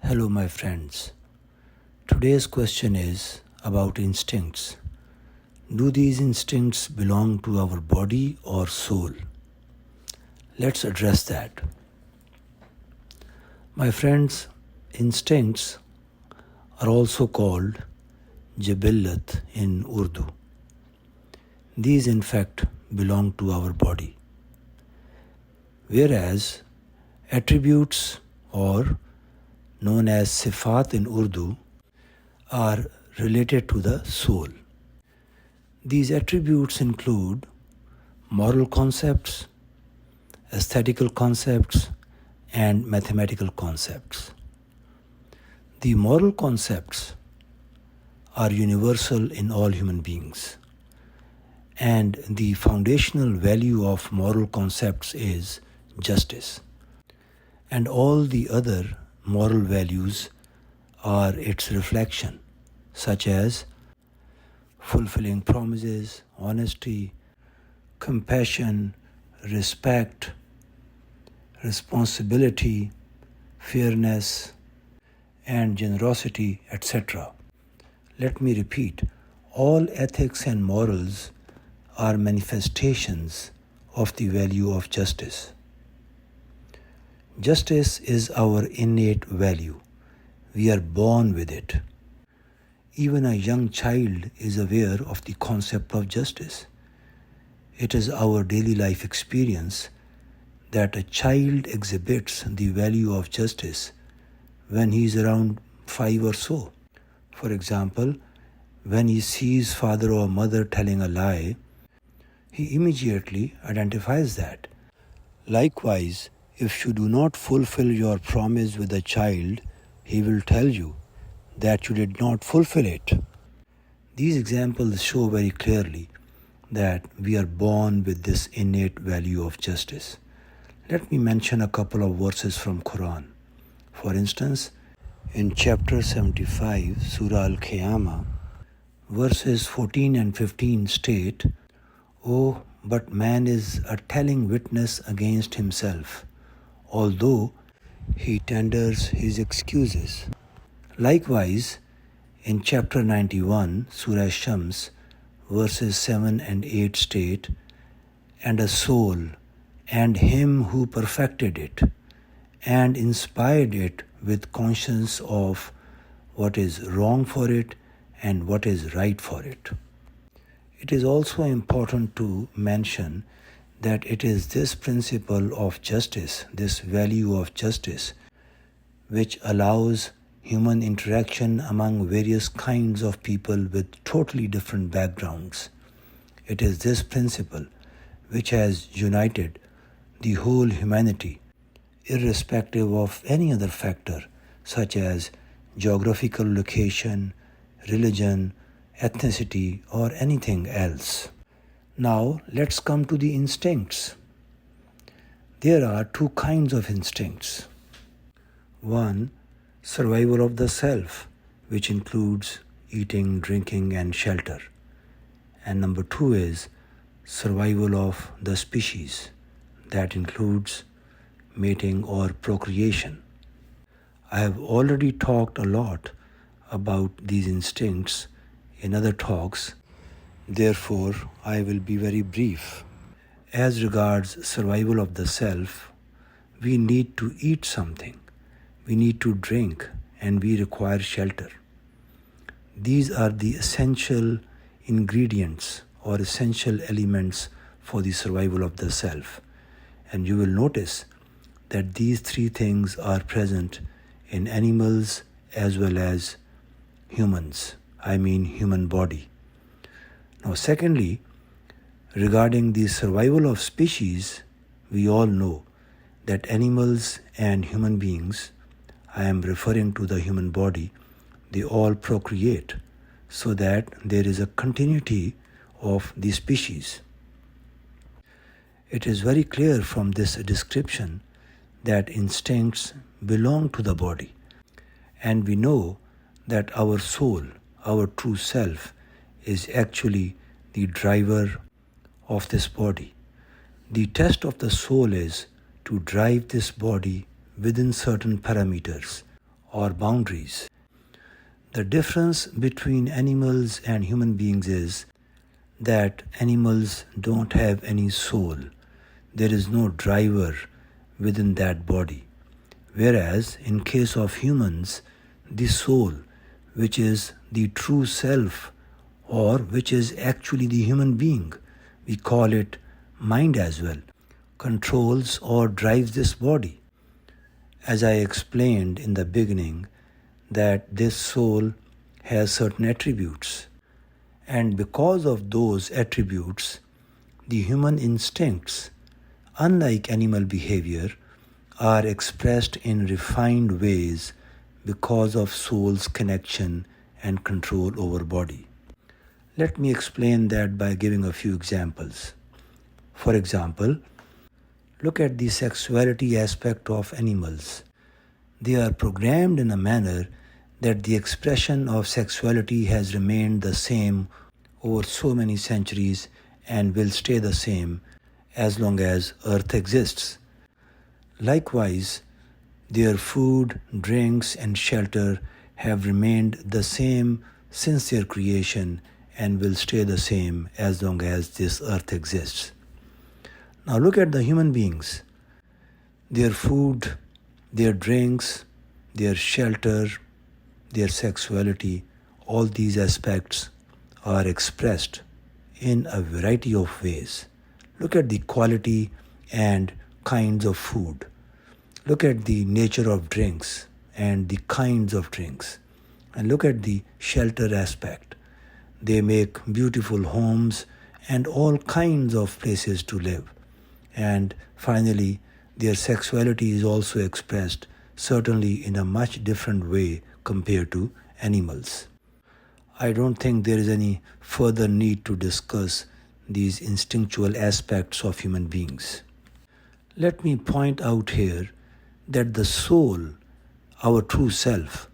Hello, my friends. Today's question is about instincts. Do these instincts belong to our body or soul? Let's address that. My friends, instincts are also called jibillat in Urdu. These, in fact, belong to our body. Whereas attributes, or known as sifat in Urdu, are related to the soul. These attributes include moral concepts, aesthetical concepts, and mathematical concepts. The moral concepts are universal in all human beings, and the foundational value of moral concepts is justice. And all the other moral values are its reflection, such as fulfilling promises, honesty, compassion, respect, responsibility, fairness, and generosity, etc. Let me repeat, all ethics and morals are manifestations of the value of justice. Justice is our innate value. We are born with it. Even a young child is aware of the concept of justice. It is our daily life experience that a child exhibits the value of justice when he is around 5 or so. For example, when he sees father or mother telling a lie, he immediately identifies that. Likewise, if you do not fulfill your promise with a child, he will tell you that you did not fulfill it. These examples show very clearly that we are born with this innate value of justice. Let me mention a couple of verses from Quran. For instance, in chapter 75, Surah Al-Qiyamah, verses 14 and 15 state, "Oh, but man is a telling witness against himself, although he tenders his excuses." Likewise, in chapter 91, Surah Shams, verses 7 and 8 state, "And a soul, and him who perfected it, and inspired it with conscience of what is wrong for it and what is right for it." It is also important to mention that it is this principle of justice, this value of justice, which allows human interaction among various kinds of people with totally different backgrounds. It is this principle which has united the whole humanity, irrespective of any other factor such as geographical location, religion, ethnicity, or anything else. Now, let's come to the instincts. There are two kinds of instincts. One, survival of the self, which includes eating, drinking, and shelter. And number two is survival of the species, that includes mating or procreation. I have already talked a lot about these instincts in other talks, therefore I will be very brief. As regards survival of the self, we need to eat something, we need to drink, and we require shelter. These are the essential ingredients or essential elements for the survival of the self. And you will notice that these three things are present in animals as well as humans, human body. Now, secondly, regarding the survival of species, we all know that animals and human beings, I am referring to the human body, they all procreate so that there is a continuity of the species. It is very clear from this description that instincts belong to the body, and we know that our soul, our true self, is actually the driver of this body. The test of the soul is to drive this body within certain parameters or boundaries. The difference between animals and human beings is that animals don't have any soul. There is no driver within that body. Whereas in case of humans, the soul, which is the true self, or which is actually the human being, we call it mind as well, controls or drives this body. As I explained in the beginning, that this soul has certain attributes, and because of those attributes, the human instincts, unlike animal behavior, are expressed in refined ways because of soul's connection and control over body. Let me explain that by giving a few examples. For example, look at the sexuality aspect of animals. They are programmed in a manner that the expression of sexuality has remained the same over so many centuries and will stay the same as long as Earth exists. Likewise, their food, drinks, and shelter have remained the same since their creation and will stay the same as long as this earth exists. Now look at the human beings. Their food, their drinks, their shelter, their sexuality, all these aspects are expressed in a variety of ways. Look at the quality and kinds of food. Look at the nature of drinks and the kinds of drinks. And look at the shelter aspect. They make beautiful homes and all kinds of places to live. And finally, their sexuality is also expressed certainly in a much different way compared to animals. I don't think there is any further need to discuss these instinctual aspects of human beings. Let me point out here that the soul, our true self,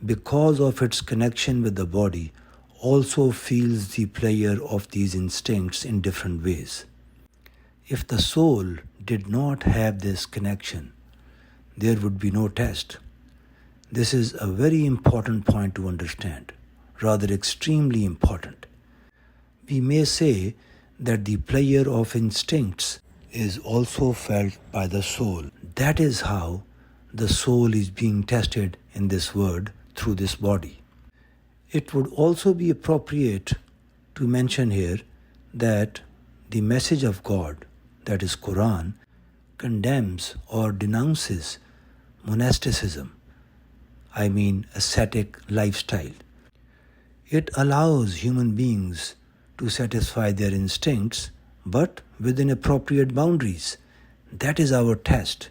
because of its connection with the body, also feels the pleasure of these instincts in different ways. If the soul did not have this connection, there would be no test. This is a very important point to understand, rather extremely important. We may say that the pleasure of instincts is also felt by the soul. That is how the soul is being tested in this world through this body. It would also be appropriate to mention here that the message of God, that is Quran, condemns or denounces monasticism, I mean ascetic lifestyle. It allows human beings to satisfy their instincts, but within appropriate boundaries. That is our test.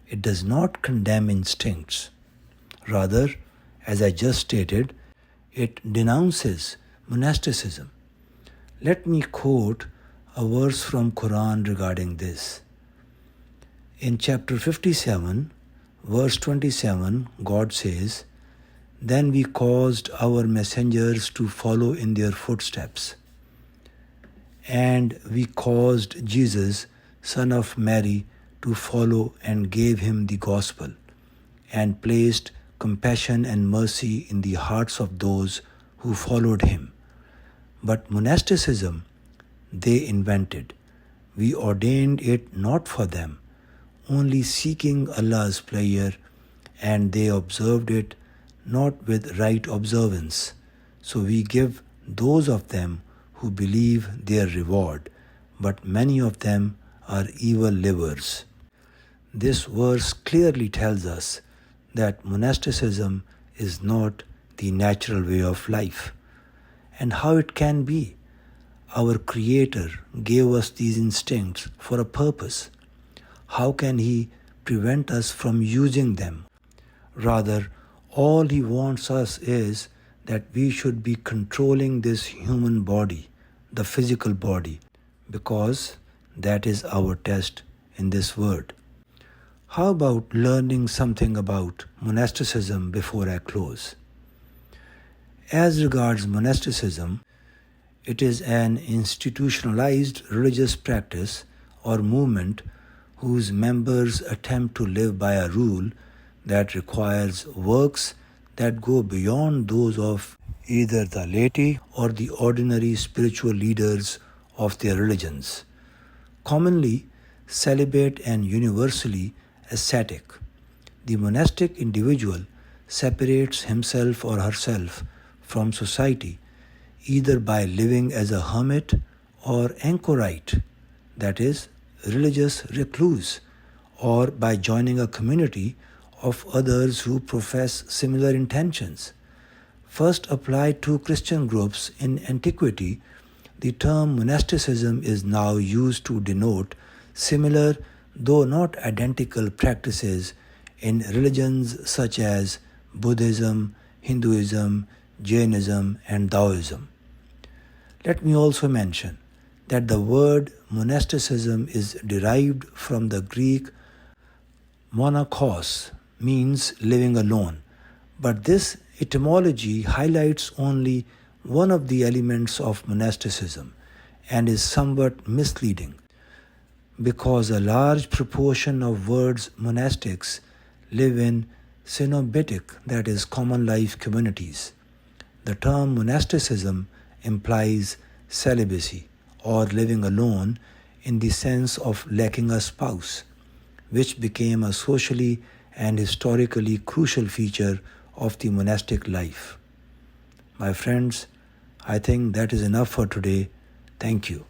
It does not condemn instincts. Rather, as I just stated, it denounces monasticism. Let me quote a verse from Quran regarding this. In chapter 57, verse 27, God says, "Then we caused our messengers to follow in their footsteps. And we caused Jesus, son of Mary, to follow and gave him the gospel, and placed compassion and mercy in the hearts of those who followed him. But monasticism they invented. We ordained it not for them, only seeking Allah's pleasure, and they observed it not with right observance. So we give those of them who believe their reward, but many of them are evil livers." This verse clearly tells us that monasticism is not the natural way of life. And how it can be? Our Creator gave us these instincts for a purpose. How can He prevent us from using them? Rather, all He wants us is that we should be controlling this human body, the physical body, because that is our test in this world. How about learning something about monasticism before I close? As regards monasticism, it is an institutionalized religious practice or movement whose members attempt to live by a rule that requires works that go beyond those of either the laity or the ordinary spiritual leaders of their religions. Commonly celibate and universally ascetic, the monastic individual separates himself or herself from society either by living as a hermit or anchorite, that is, religious recluse, or by joining a community of others who profess similar intentions. First applied to Christian groups in antiquity, the term monasticism is now used to denote similar, though not identical, practices in religions such as Buddhism, Hinduism, Jainism, and Taoism. Let me also mention that the word monasticism is derived from the Greek monachos, means living alone, but this etymology highlights only one of the elements of monasticism and is somewhat misleading because a large proportion of words monastics live in cenobitic, that is, common life communities. The term monasticism implies celibacy or living alone in the sense of lacking a spouse, which became a socially and historically crucial feature of the monastic life. My friends, I think that is enough for today. Thank you.